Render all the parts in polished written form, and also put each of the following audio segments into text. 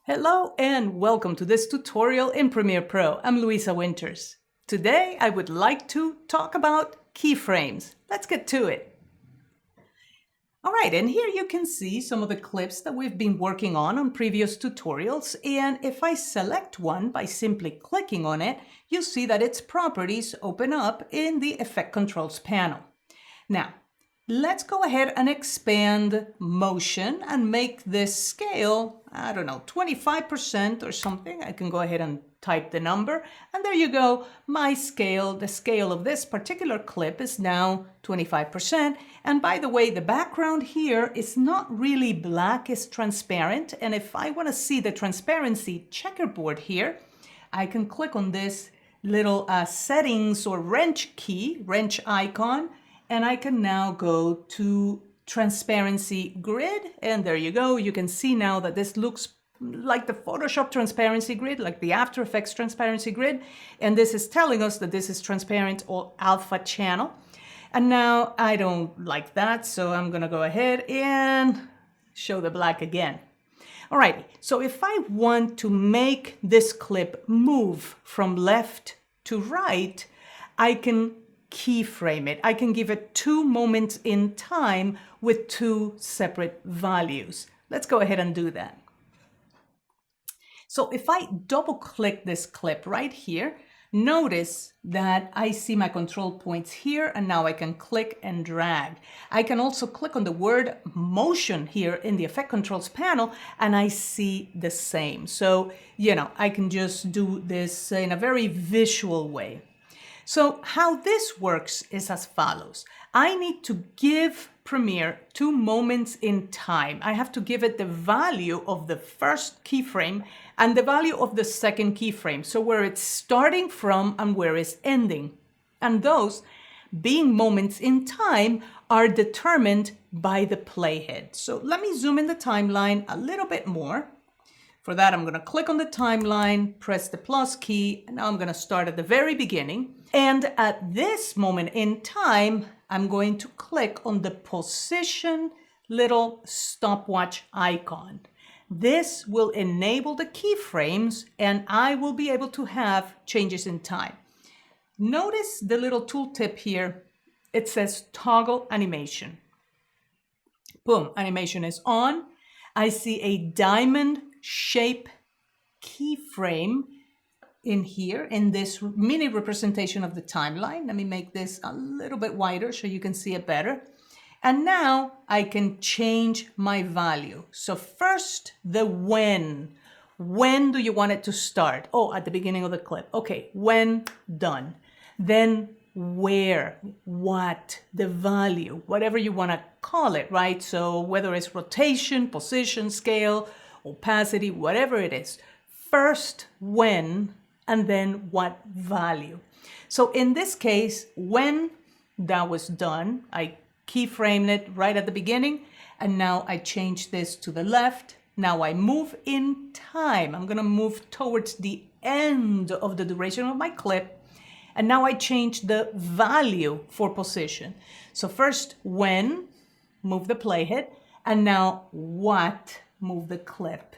Hello and welcome to this tutorial in Premiere Pro. I'm Luisa Winters. Today I would like to talk about keyframes. Let's get to it. All right, and here you can see some of the clips that we've been working on previous tutorials. And if I select one by simply clicking on it, you'll see that its properties open up in the Effect Controls panel. Now, let's go ahead and expand motion and make this scale, 25% or something. I can go ahead and type the number, and there you go. My scale, the scale of this particular clip is now 25%. And by the way, the background here is not really black, it's transparent. And if I want to see the transparency checkerboard here, I can click on this little settings or wrench icon, and I can now go to transparency grid. And there you go. You can see now that this looks like the Photoshop transparency grid, like the After Effects transparency grid. And this is telling us that this is transparent or alpha channel. And now I don't like that, so I'm gonna go ahead and show the black again. Alrighty, so if I want to make this clip move from left to right, I can keyframe it. I can give it 2 moments in time with 2 separate values. Let's go ahead and do that. So if I double click this clip right here, notice that I see my control points here, and now I can click and drag. I can also click on the word motion here in the Effect Controls panel, and I see the same. So, I can just do this in a very visual way. So how this works is as follows. I need to give Premiere 2 moments in time. I have to give it the value of the first keyframe and the value of the second keyframe. So where it's starting from and where it's ending. And those, being moments in time, are determined by the playhead. So let me zoom in the timeline a little bit more. For that, I'm going to click on the timeline, press the plus key, and now I'm going to start at the very beginning. And at this moment in time, I'm going to click on the position little stopwatch icon. This will enable the keyframes, and I will be able to have changes in time. Notice the little tooltip here. It says toggle animation. Boom, animation is on. I see a diamond shape keyframe in here in this mini representation of the timeline. Let me make this a little bit wider so you can see it better. And now I can change my value. So first, the when. When do you want it to start? Oh, at the beginning of the clip. Okay, when, done. Then where, what, the value, whatever you want to call it, right? So whether it's rotation, position, scale, opacity, whatever it is. First, when, and then what value. So in this case, when that was done, I keyframed it right at the beginning, and now I change this to the left. Now I move in time. I'm gonna move towards the end of the duration of my clip, and now I change the value for position. So first, when, move the playhead, and now what, move the clip.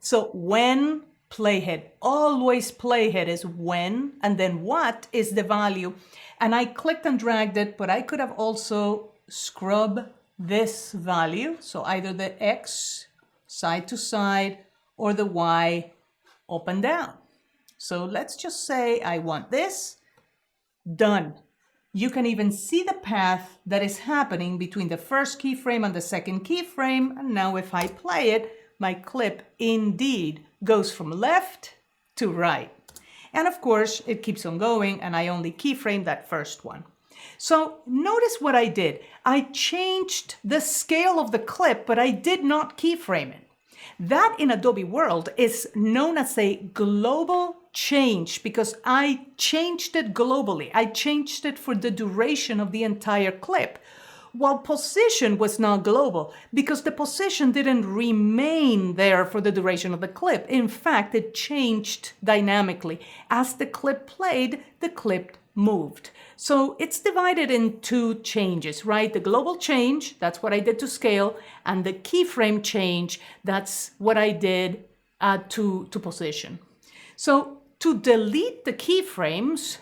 So when, playhead, always playhead is when, and then what is the value. And I clicked and dragged it, but I could have also scrub this value. So either the X, side to side, or the Y, up and down. So let's just say I want this, done. You can even see the path that is happening between the first keyframe and the second keyframe. And now if I play it, my clip indeed goes from left to right. And of course, it keeps on going, and I only keyframe that first one. So notice what I did. I changed the scale of the clip, but I did not keyframe it. That in Adobe World is known as a global change because I changed it globally. I changed it for the duration of the entire clip. While position was not global because the position didn't remain there for the duration of the clip. In fact, it changed dynamically. As the clip played, the clip moved. So it's divided in 2 changes, right? The global change, that's what I did to scale, and the keyframe change, that's what I did to position. So to delete the keyframes,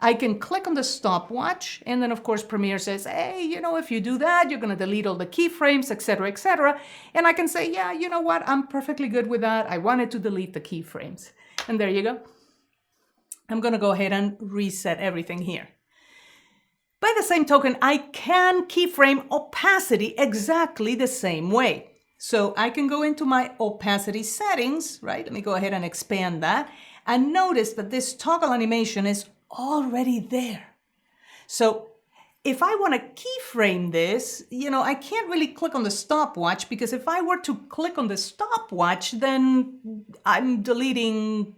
I can click on the stopwatch, and then of course Premiere says, hey, you know, if you do that, you're gonna delete all the keyframes, etc., etc. And I can say, yeah, you know what, I'm perfectly good with that. I wanted to delete the keyframes. And there you go. I'm gonna go ahead and reset everything here. By the same token, I can keyframe opacity exactly the same way. So I can go into my opacity settings, right? Let me go ahead and expand that. And notice that this toggle animation is already there. So if I want to keyframe this, you know, I can't really click on the stopwatch, because if I were to click on the stopwatch, then I'm deleting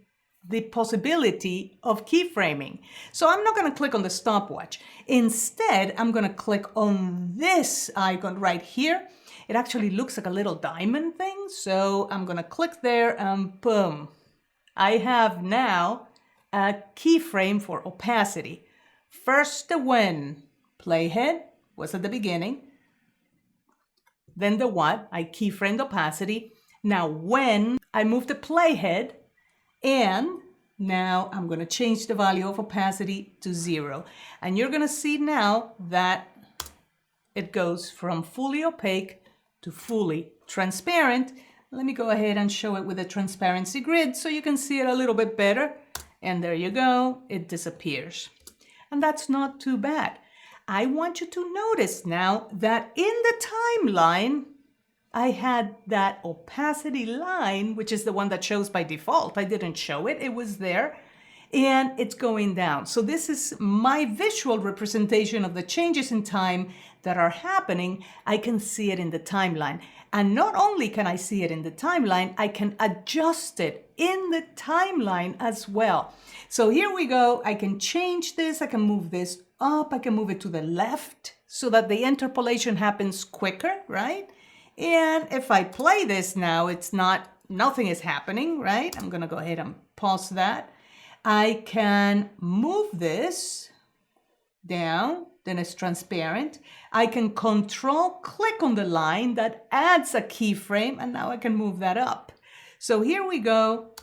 the possibility of keyframing. So I'm not going to click on the stopwatch. Instead, I'm going to click on this icon right here. It actually looks like a little diamond thing. So I'm going to click there and boom. I have now a keyframe for opacity. First the when playhead was at the beginning. Then the what, I keyframed opacity. Now when I move the playhead, and now I'm going to change the value of opacity to 0. And you're going to see now that it goes from fully opaque to fully transparent. Let me go ahead and show it with a transparency grid so you can see it a little bit better. And there you go, it disappears. And that's not too bad. I want you to notice now that in the timeline, I had that opacity line, which is the one that shows by default. I didn't show it, it was there, and it's going down. So this is my visual representation of the changes in time that are happening. I can see it in the timeline. And not only can I see it in the timeline, I can adjust it in the timeline as well. So here we go. I can change this. I can move this up. I can move it to the left so that the interpolation happens quicker, right? And if I play this now, it's not, nothing is happening, right? I'm going to go ahead and pause that. I can move this down, then it's transparent. I can control click on the line that adds a keyframe, and now I can move that up. So here we go.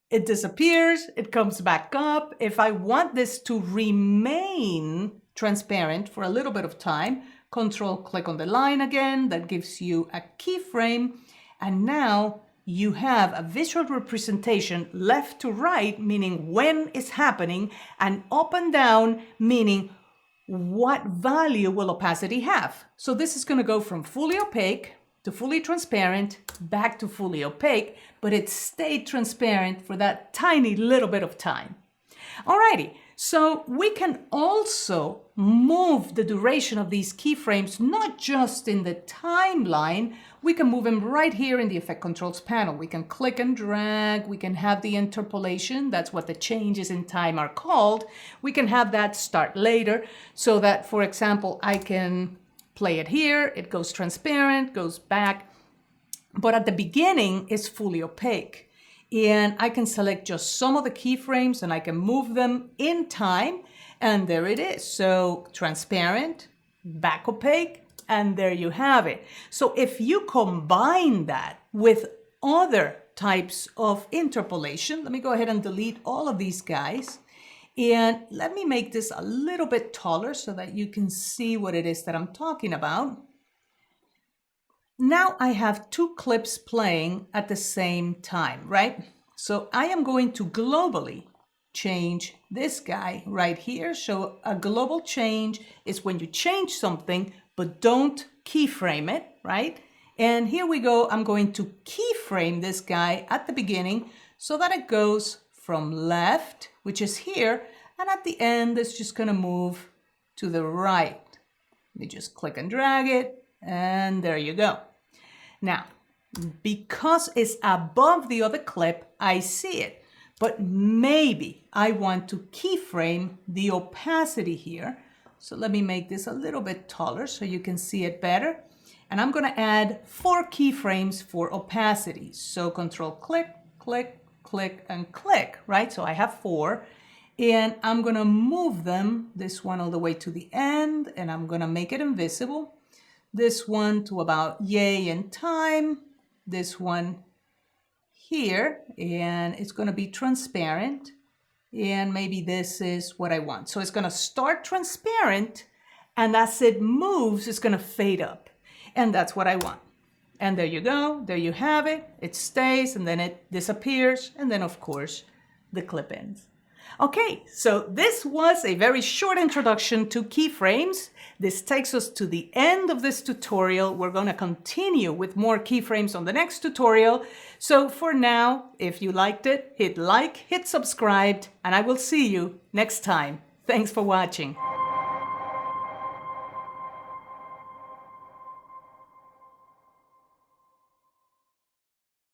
It disappears, it comes back up. If I want this to remain transparent for a little bit of time, control click on the line again, that gives you a keyframe. And now you have a visual representation left to right, meaning when it's happening, and up and down, meaning what value will opacity have. So this is going to go from fully opaque to fully transparent, back to fully opaque, but it stayed transparent for that tiny little bit of time. Alrighty, so we can also move the duration of these keyframes, not just in the timeline, we can move them right here in the Effect Controls panel. We can click and drag, we can have the interpolation, that's what the changes in time are called. We can have that start later, so that, for example, I can play it here, it goes transparent, goes back, but at the beginning it's fully opaque. And I can select just some of the keyframes and I can move them in time, and there it is. So transparent, back opaque, and there you have it. So if you combine that with other types of interpolation, let me go ahead and delete all of these guys. And let me make this a little bit taller so that you can see what it is that I'm talking about. Now I have two clips playing at the same time, right? So I am going to globally change this guy right here. So a global change is when you change something, but don't keyframe it, right? And here we go. I'm going to keyframe this guy at the beginning so that it goes from left, which is here, and at the end, it's just going to move to the right. Let me just click and drag it, and there you go. Now, because it's above the other clip, I see it, but maybe I want to keyframe the opacity here. So let me make this a little bit taller so you can see it better. And I'm going to add 4 keyframes for opacity. So control click, click, click, and click, right? So I have 4. And I'm going to move them, this one all the way to the end, and I'm going to make it invisible. This one to about yay in time. This one here, and it's going to be transparent, and maybe this is what I want. So it's going to start transparent, and as it moves, it's going to fade up, and that's what I want. And there you go, there you have it. It stays, and then it disappears, and then of course the clip ends. Okay, so this was a very short introduction to keyframes. This takes us to the end of this tutorial. We're going to continue with more keyframes on the next tutorial. So for now, if you liked it, hit like, hit subscribe, and I will see you next time. Thanks for watching.